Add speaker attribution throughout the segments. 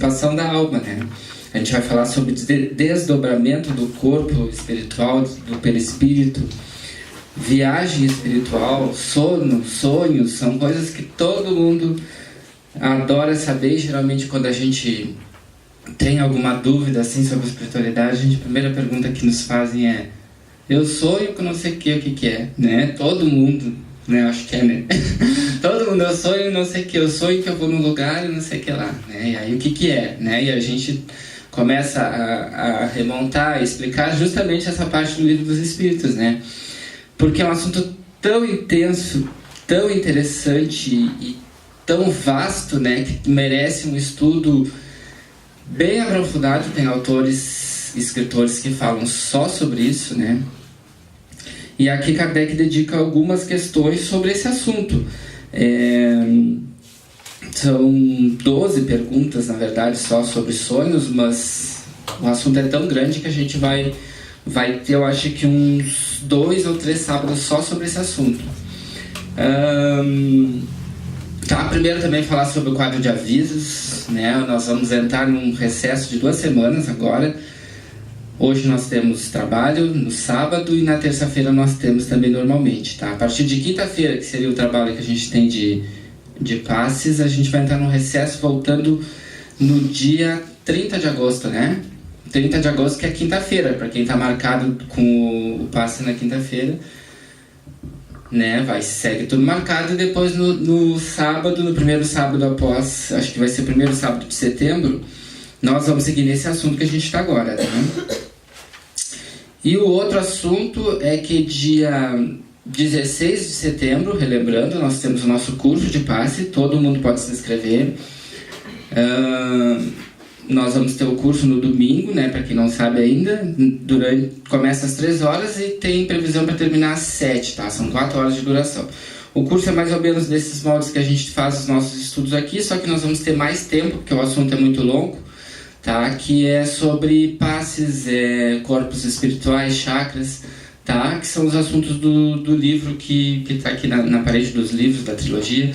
Speaker 1: participação da alma, né? A gente vai falar sobre desdobramento do corpo espiritual, do perispírito, viagem espiritual, sono, sonhos, são coisas que todo mundo adora saber. Geralmente quando a gente tem alguma dúvida assim sobre espiritualidade, a primeira pergunta que nos fazem é: eu sonho com não sei o que é, né? Todo mundo, né? Acho que é, né? Todo mundo, eu sonho não sei o que, eu sonho que eu vou num lugar e não sei o que lá, né? E aí o que é, né? E a gente começa a remontar, a explicar justamente essa parte do Livro dos Espíritos, né? Porque é um assunto tão intenso, tão interessante e tão vasto, né? Que merece um estudo bem aprofundado. Tem autores, escritores que falam só sobre isso, né? E aqui Kardec dedica algumas questões sobre esse assunto. São 12 perguntas, na verdade, só sobre sonhos, mas o assunto é tão grande que a gente vai ter, eu acho que uns 2 ou 3 sábados só sobre esse assunto. Primeiro também falar sobre o quadro de avisos, né? Nós vamos entrar num recesso de 2 semanas agora. Hoje nós temos trabalho no sábado e na terça-feira nós temos também normalmente, tá? A partir de quinta-feira, que seria o trabalho que a gente tem de passes, a gente vai entrar num recesso voltando no dia 30 de agosto, né? 30 de agosto, que é quinta-feira, para quem está marcado com o passe na quinta-feira, né? Segue tudo marcado, e depois no sábado, no primeiro sábado após, acho que vai ser o primeiro sábado de setembro, nós vamos seguir nesse assunto que a gente está agora, né? E o outro assunto é que dia 16 de setembro, relembrando, nós temos o nosso curso de passe, todo mundo pode se inscrever. Nós vamos ter o curso no domingo, né, para quem não sabe ainda, começa às 3 horas e tem previsão para terminar às 7, tá? São 4 horas de duração. O curso é mais ou menos desses moldes que a gente faz os nossos estudos aqui, só que nós vamos ter mais tempo, porque o assunto é muito longo, tá? Que é sobre passes, corpos espirituais, chakras, tá? Que são os assuntos do livro que está aqui na parede dos livros da trilogia,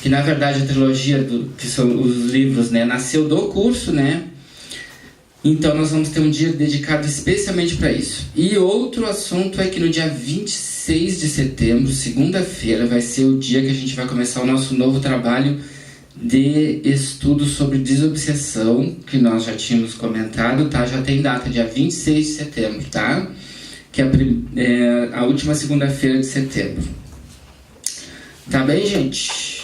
Speaker 1: que na verdade a trilogia, que são os livros, né, nasceu do curso, né? Então nós vamos ter um dia dedicado especialmente para isso. E outro assunto é que no dia 26 de setembro, segunda-feira, vai ser o dia que a gente vai começar o nosso novo trabalho de estudo sobre desobsessão, que nós já tínhamos comentado, tá? Já tem data, dia 26 de setembro, tá? Que é a última segunda-feira de setembro. Tá bem, gente?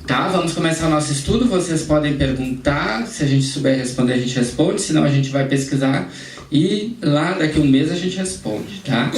Speaker 1: Tá, vamos começar o nosso estudo. Vocês podem perguntar, se a gente souber responder, a gente responde, senão a gente vai pesquisar e lá daqui a um mês a gente responde, tá?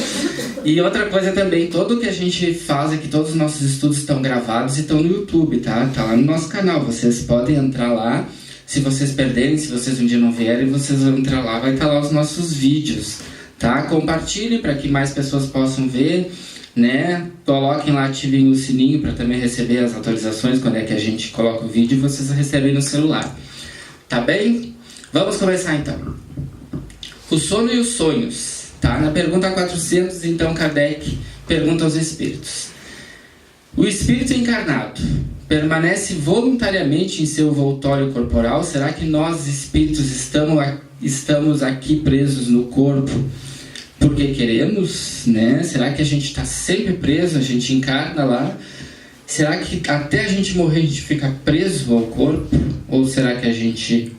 Speaker 1: E outra coisa também, tudo o que a gente faz aqui, todos os nossos estudos estão gravados e estão no YouTube, tá? Tá lá no nosso canal, vocês podem entrar lá. Se vocês perderem, se vocês um dia não vierem, vocês vão entrar lá, vai estar lá os nossos vídeos, tá? Compartilhem para que mais pessoas possam ver, né? Coloquem lá, ativem o sininho para também receber as atualizações quando é que a gente coloca o vídeo e vocês recebem no celular. Tá bem? Vamos começar então. O sono e os sonhos, tá? Na pergunta 400, então, Kardec pergunta aos espíritos: o espírito encarnado permanece voluntariamente em seu envoltório corporal? Será que nós, espíritos, estamos aqui presos no corpo porque queremos, né? Será que a gente está sempre preso, a gente encarna lá? Será que até a gente morrer a gente fica preso ao corpo? Ou será que a gente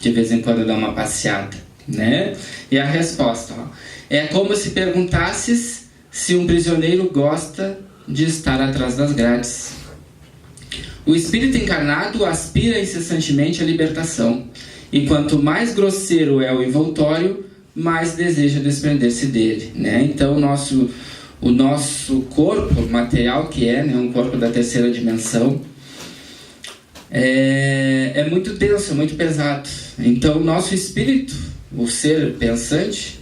Speaker 1: de vez em quando dá uma passeada, né? E a resposta, ó, é como se perguntasses se um prisioneiro gosta de estar atrás das grades. O espírito encarnado aspira incessantemente à libertação, e quanto mais grosseiro é o envoltório, mais deseja desprender-se dele, né? Então o nosso corpo material, que é, né, um corpo da terceira dimensão, é muito denso, é muito pesado. Então o nosso espírito, o ser pensante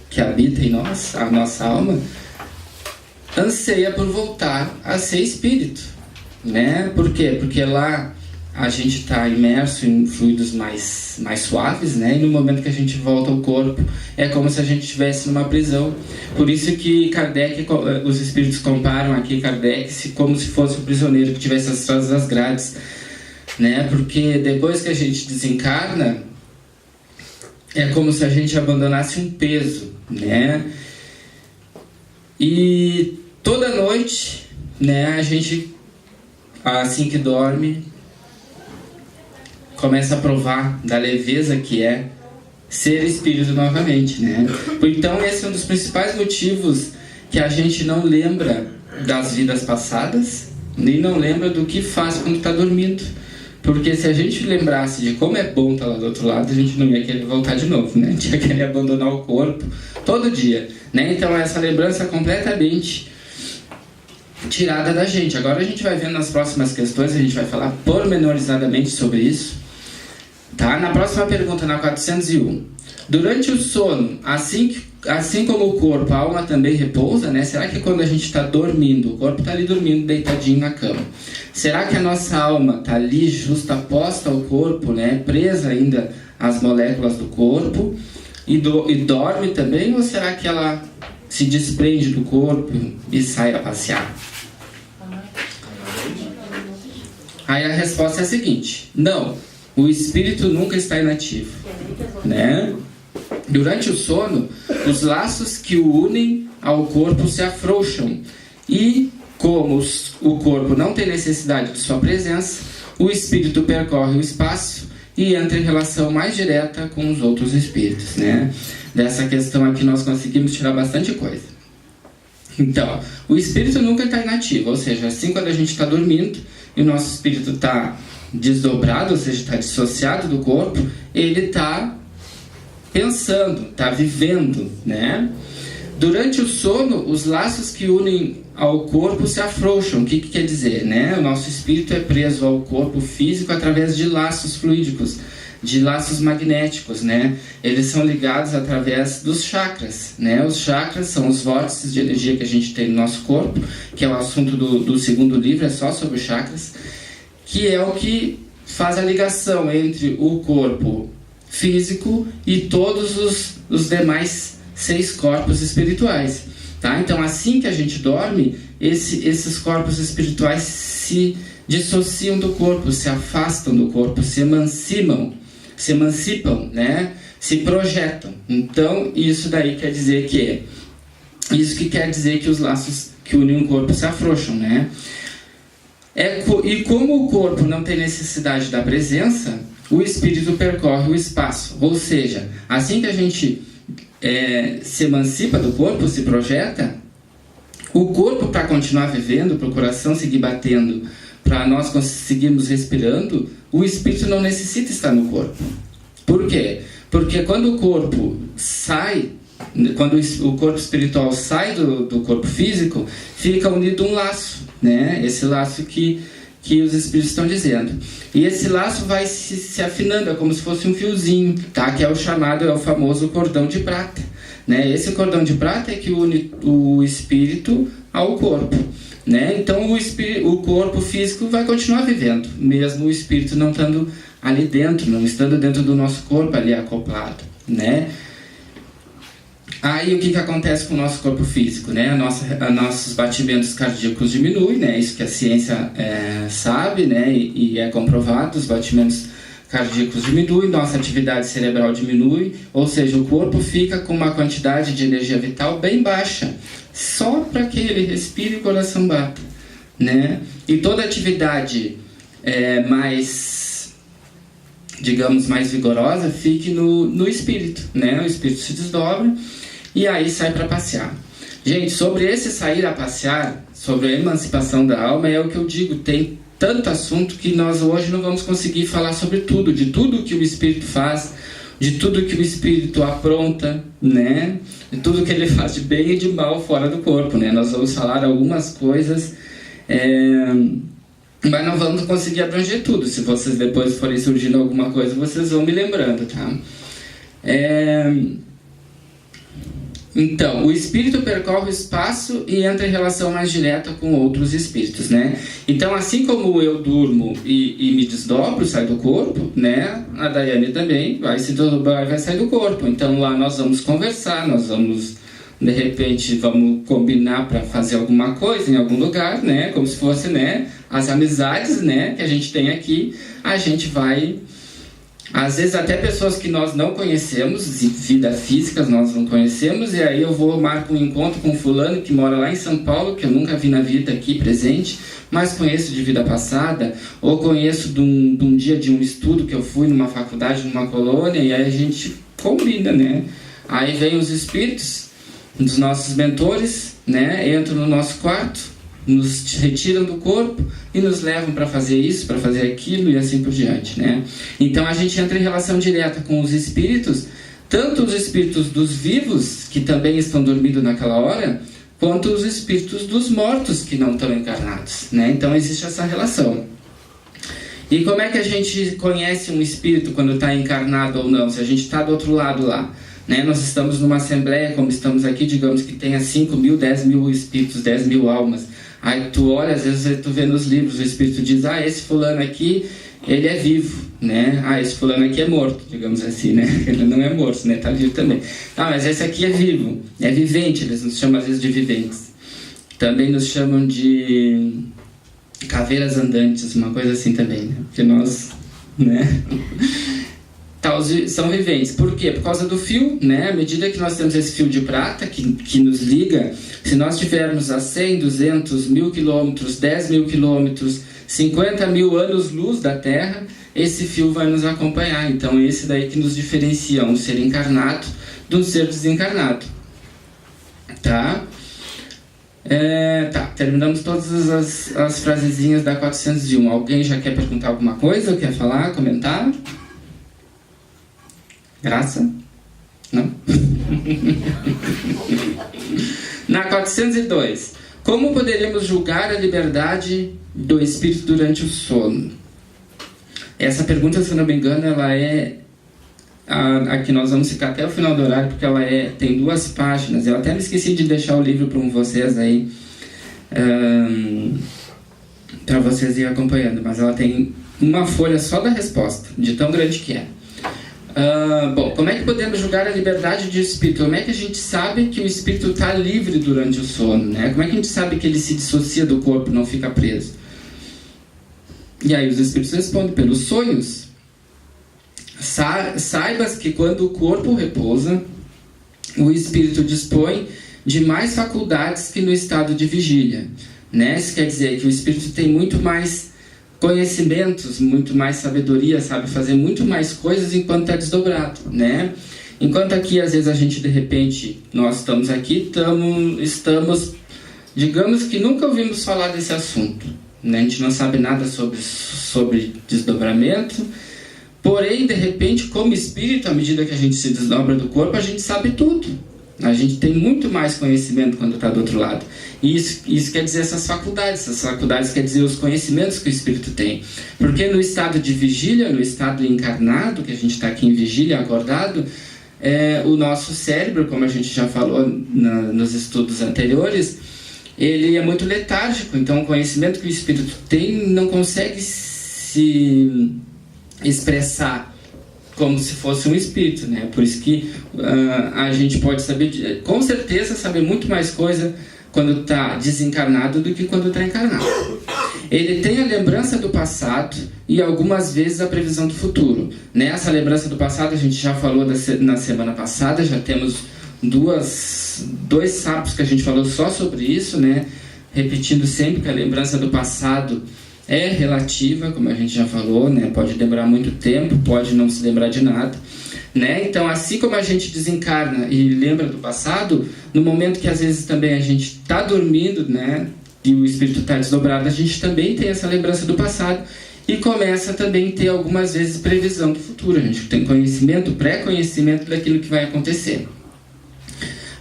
Speaker 1: que habita em nós, a nossa alma, anseia por voltar a ser espírito, né? Por quê? Porque lá a gente está imerso em fluidos mais suaves, né? E no momento que a gente volta ao corpo, é como se a gente estivesse numa prisão. Por isso que Kardec, os espíritos comparam aqui Kardec como se fosse um prisioneiro que estivesse atrás das grades. né? Porque depois que a gente desencarna, é como se a gente abandonasse um peso, né? E toda noite, né, a gente, assim que dorme, começa a provar da leveza que é ser espírito novamente, né? Então esse é um dos principais motivos que a gente não lembra das vidas passadas, nem não lembra do que faz quando está dormindo. Porque se a gente lembrasse de como é bom estar lá do outro lado, a gente não ia querer voltar de novo, né? A gente ia querer abandonar o corpo todo dia, né? Então essa lembrança é completamente tirada da gente. Agora a gente vai vendo nas próximas questões, a gente vai falar pormenorizadamente sobre isso, tá? Na próxima pergunta, na 401. Durante o sono, assim como o corpo, a alma também repousa, né? Será que quando a gente está dormindo, o corpo está ali dormindo, deitadinho na cama, será que a nossa alma está ali justaposta ao corpo, né? Presa ainda às moléculas do corpo e dorme também? Ou será que ela se desprende do corpo e sai a passear? Aí a resposta é a seguinte: não, o espírito nunca está inativo, né? Durante o sono, os laços que o unem ao corpo se afrouxam e, como o corpo não tem necessidade de sua presença, o espírito percorre o espaço e entra em relação mais direta com os outros espíritos, né? Dessa questão aqui nós conseguimos tirar bastante coisa. Então, o espírito nunca está inativo, ou seja, assim quando a gente está dormindo e o nosso espírito está desdobrado, ou seja, está dissociado do corpo, ele está pensando, está vivendo, né? Durante o sono, os laços que unem ao corpo se afrouxam. O que quer dizer, né? O nosso espírito é preso ao corpo físico através de laços fluídicos, de laços magnéticos, né? Eles são ligados através dos chakras, né? Os chakras são os vórtices de energia que a gente tem no nosso corpo, que é o assunto do segundo livro, é só sobre os chakras, que é o que faz a ligação entre o corpo físico e todos os demais 6 corpos espirituais, tá? Então, assim que a gente dorme, esses corpos espirituais se dissociam do corpo, se afastam do corpo, se emancipam, né? Se projetam. Então, isso daí quer dizer que isso que quer dizer que os laços que unem o corpo se afrouxam, né? E como o corpo não tem necessidade da presença, o espírito percorre o espaço. Ou seja, assim que a gente se emancipa do corpo, se projeta, o corpo, para continuar vivendo, para o coração seguir batendo, para nós conseguirmos respirando, o espírito não necessita estar no corpo. Por quê? Porque quando o corpo sai, quando o corpo espiritual sai do corpo físico, fica unido um laço, né? Esse laço que os espíritos estão dizendo. E esse laço vai se afinando, é como se fosse um fiozinho, tá? Que é o famoso cordão de prata, né? Esse cordão de prata é que une o espírito ao corpo, né? Então o corpo físico vai continuar vivendo, mesmo o espírito não estando ali dentro, não estando dentro do nosso corpo ali acoplado, né? Aí o que acontece com o nosso corpo físico, né? Nossos batimentos cardíacos diminuem, né? Isso que a ciência sabe, né? E é comprovado, os batimentos cardíacos diminuem, nossa atividade cerebral diminui, ou seja, o corpo fica com uma quantidade de energia vital bem baixa, só para que ele respire e o coração bata, né? E toda atividade mais, digamos, mais vigorosa fique no espírito, né? O espírito se desdobra e aí sai para passear. Gente, sobre esse sair a passear, sobre a emancipação da alma, é o que eu digo, tem tanto assunto que nós hoje não vamos conseguir falar sobre tudo, de tudo que o espírito faz, de tudo que o espírito apronta, né? De tudo que ele faz de bem e de mal fora do corpo, né? Nós vamos falar algumas coisas, mas não vamos conseguir abranger tudo. Se vocês depois forem surgindo alguma coisa, vocês vão me lembrando, tá? Então, o espírito percorre o espaço e entra em relação mais direta com outros espíritos, né? Então, assim como eu durmo e me desdobro, saio do corpo, né? A Daiane também vai se desdobrar e vai sair do corpo. Então, lá nós vamos conversar, nós vamos, de repente, vamos combinar para fazer alguma coisa em algum lugar, né? Como se fosse, né? as amizades, né, que a gente tem aqui, a gente vai... Às vezes até pessoas que nós não conhecemos, de vida física nós não conhecemos, e aí eu marco um encontro com um fulano que mora lá em São Paulo, que eu nunca vi na vida aqui presente, mas conheço de vida passada, ou conheço de um dia de um estudo que eu fui numa faculdade, numa colônia, e aí a gente combina, né? Aí vem os espíritos dos nossos mentores, né? Entram no nosso quarto, nos retiram do corpo e nos levam para fazer isso, para fazer aquilo e assim por diante, né? Então a gente entra em relação direta com os espíritos, tanto os espíritos dos vivos, que também estão dormindo naquela hora, quanto os espíritos dos mortos que não estão encarnados, né? Então existe essa relação. E como é que a gente conhece um espírito quando está encarnado ou não? Se a gente está do outro lado lá, né? Nós estamos numa assembleia, como estamos aqui, digamos que tenha 5 mil, 10 mil espíritos, 10 mil almas. Aí tu olha, às vezes tu vê nos livros, o espírito diz, esse fulano aqui, ele é vivo, né? Esse fulano aqui é morto, digamos assim, né? Ele não é morto, né? Tá vivo também. Mas esse aqui é vivo, é vivente, eles nos chamam às vezes de viventes. Também nos chamam de caveiras andantes, uma coisa assim também, né? Porque nós, né? São viventes. Por quê? Por causa do fio, né? À medida que nós temos esse fio de prata que nos liga, se nós tivermos a 100, 200, 1000 quilômetros, 10 mil quilômetros, 50 mil anos-luz da Terra, esse fio vai nos acompanhar. Então, esse daí que nos diferencia um ser encarnado de um ser desencarnado. Tá? Terminamos todas as frasezinhas da 401. Alguém já quer perguntar alguma coisa? Quer falar, comentar? Graça? Não? Na 402. Como poderíamos julgar a liberdade do espírito durante o sono? Essa pergunta, se não me engano, ela é a que nós vamos ficar até o final do horário, porque ela tem 2 páginas. Eu até me esqueci de deixar o livro para vocês aí, para vocês irem acompanhando, mas ela tem uma folha só da resposta, de tão grande que é. Bom, como é que podemos julgar a liberdade de espírito? Como é que a gente sabe que o espírito está livre durante o sono, né? Como é que a gente sabe que ele se dissocia do corpo, não fica preso? E aí os espíritos respondem pelos sonhos. Saibas que quando o corpo repousa, o espírito dispõe de mais faculdades que no estado de vigília, né? Isso quer dizer que o espírito tem muito mais conhecimentos, muito mais sabedoria, sabe fazer muito mais coisas enquanto está desdobrado, né? Enquanto aqui, às vezes, a gente, de repente, nós estamos aqui, estamos, digamos que nunca ouvimos falar desse assunto, né? A gente não sabe nada sobre desdobramento, porém, de repente, como espírito, à medida que a gente se desdobra do corpo, a gente sabe tudo. A gente tem muito mais conhecimento quando está do outro lado. E isso quer dizer essas faculdades quer dizer os conhecimentos que o espírito tem. Porque no estado de vigília, no estado encarnado, que a gente está aqui em vigília, acordado, o nosso cérebro, como a gente já falou nos estudos anteriores, ele é muito letárgico. Então o conhecimento que o espírito tem não consegue se expressar como se fosse um espírito, né? Por isso que a gente pode saber, com certeza, saber muito mais coisa quando está desencarnado do que quando está encarnado. Ele tem a lembrança do passado e algumas vezes a previsão do futuro. Nessa lembrança do passado, a gente já falou na semana passada, já temos dois sábados que a gente falou só sobre isso, né? Repetindo sempre que a lembrança do passado é relativa, como a gente já falou, né? Pode demorar muito tempo, pode não se lembrar de nada, né? Então, assim como a gente desencarna e lembra do passado, no momento que às vezes também a gente está dormindo, né? E o espírito está desdobrado, a gente também tem essa lembrança do passado e começa também a ter algumas vezes previsão do futuro. A gente tem conhecimento, pré-conhecimento daquilo que vai acontecer.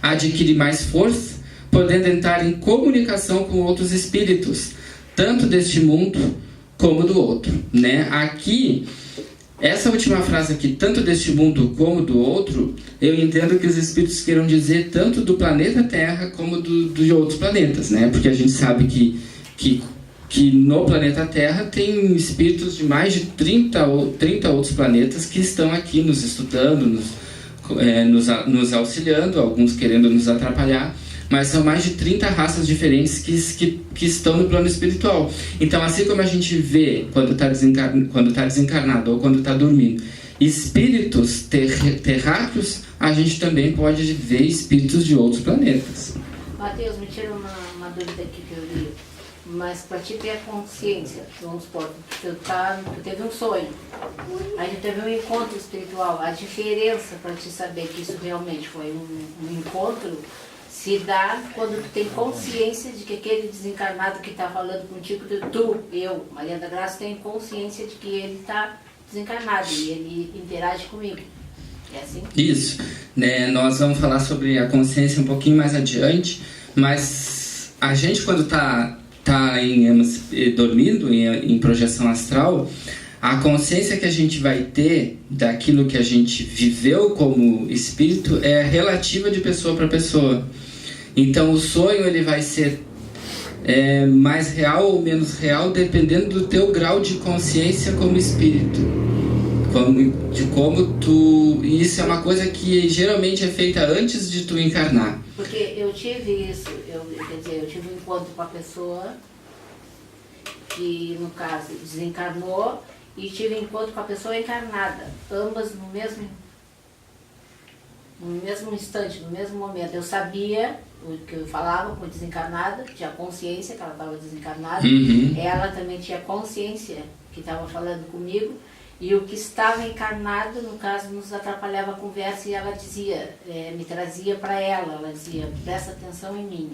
Speaker 1: Adquire mais força, podendo entrar em comunicação com outros espíritos, tanto deste mundo como do outro, né? Aqui, essa última frase aqui, tanto deste mundo como do outro, eu entendo que os espíritos queiram dizer tanto do planeta Terra como de outros planetas, né? Porque a gente sabe que no planeta Terra tem espíritos de mais de 30 outros planetas que estão aqui nos estudando, nos auxiliando, alguns querendo nos atrapalhar, mas são mais de 30 raças diferentes que estão no plano espiritual. Então, assim como a gente vê quando está desencarnado ou quando está dormindo, espíritos terráqueos, a gente também pode ver espíritos de outros planetas.
Speaker 2: Mateus, me tira uma dúvida aqui que eu li. Mas para te ter a consciência, vamos supor, tu teve um sonho, aí tu teve um encontro espiritual, a diferença para te saber que isso realmente foi um encontro se dá quando tu tem consciência de que aquele desencarnado que está falando contigo, eu, Maria da Graça, tenho consciência de que ele está desencarnado e ele interage comigo. É assim?
Speaker 1: Isso. Né, nós vamos falar sobre a consciência um pouquinho mais adiante, mas a gente quando está dormindo em projeção astral, a consciência que a gente vai ter daquilo que a gente viveu como espírito é relativa de pessoa para pessoa. Então o sonho ele vai ser mais real ou menos real dependendo do teu grau de consciência como espírito, e isso é uma coisa que geralmente é feita antes de tu encarnar.
Speaker 2: Porque eu tive isso, eu tive um encontro com a pessoa que, no caso, desencarnou, e tive encontro com a pessoa encarnada, ambas no mesmo instante, no mesmo momento. Eu sabia o que eu falava com a desencarnada, tinha consciência que ela estava desencarnada, ela também tinha consciência que estava falando comigo, e o que estava encarnado, no caso, nos atrapalhava a conversa, e ela dizia, me trazia para ela dizia, presta atenção em mim,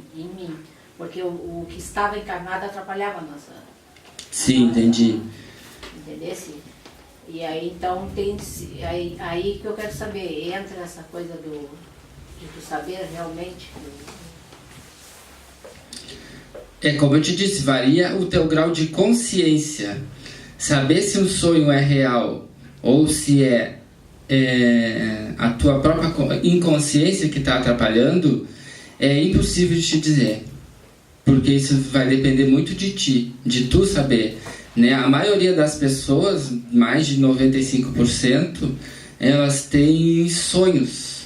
Speaker 2: porque o que estava encarnado atrapalhava a nossa...
Speaker 1: Sim, entendi.
Speaker 2: Entendesse? E aí, então, aí que eu quero saber, entra essa coisa de tu saber realmente...
Speaker 1: Como eu te disse, varia o teu grau de consciência. Saber se um sonho é real ou se é a tua própria inconsciência que está atrapalhando, é impossível de te dizer. Porque isso vai depender muito de ti, de tu saber. Né? A maioria das pessoas, mais de 95%, elas têm sonhos,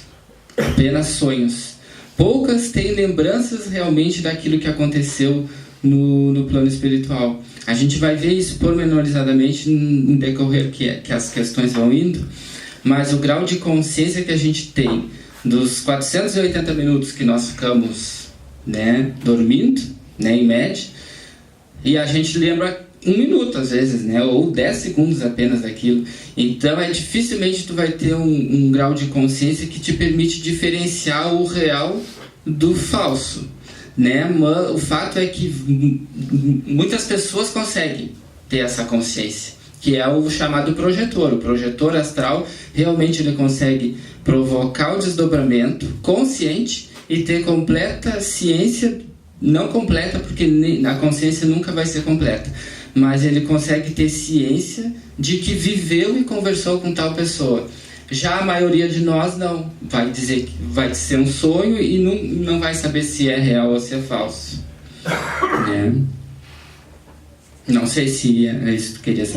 Speaker 1: apenas sonhos. Poucas têm lembranças realmente daquilo que aconteceu no plano espiritual. A gente vai ver isso pormenorizadamente no decorrer que as questões vão indo, mas o grau de consciência que a gente tem dos 480 minutos que nós ficamos, né, dormindo, né, em média, e a gente lembra 1 minuto às vezes, né, ou 10 segundos apenas daquilo. Então dificilmente tu vai ter um grau de consciência que te permite diferenciar o real do falso. Né? O fato é que muitas pessoas conseguem ter essa consciência, que é o chamado projetor. O projetor astral realmente ele consegue provocar o desdobramento consciente e ter completa ciência, não completa porque a consciência nunca vai ser completa, mas ele consegue ter ciência de que viveu e conversou com tal pessoa. Já a maioria de nós não, vai dizer que vai ser um sonho e não vai saber se é real ou se é falso. Não sei se é isso que tu queria saber.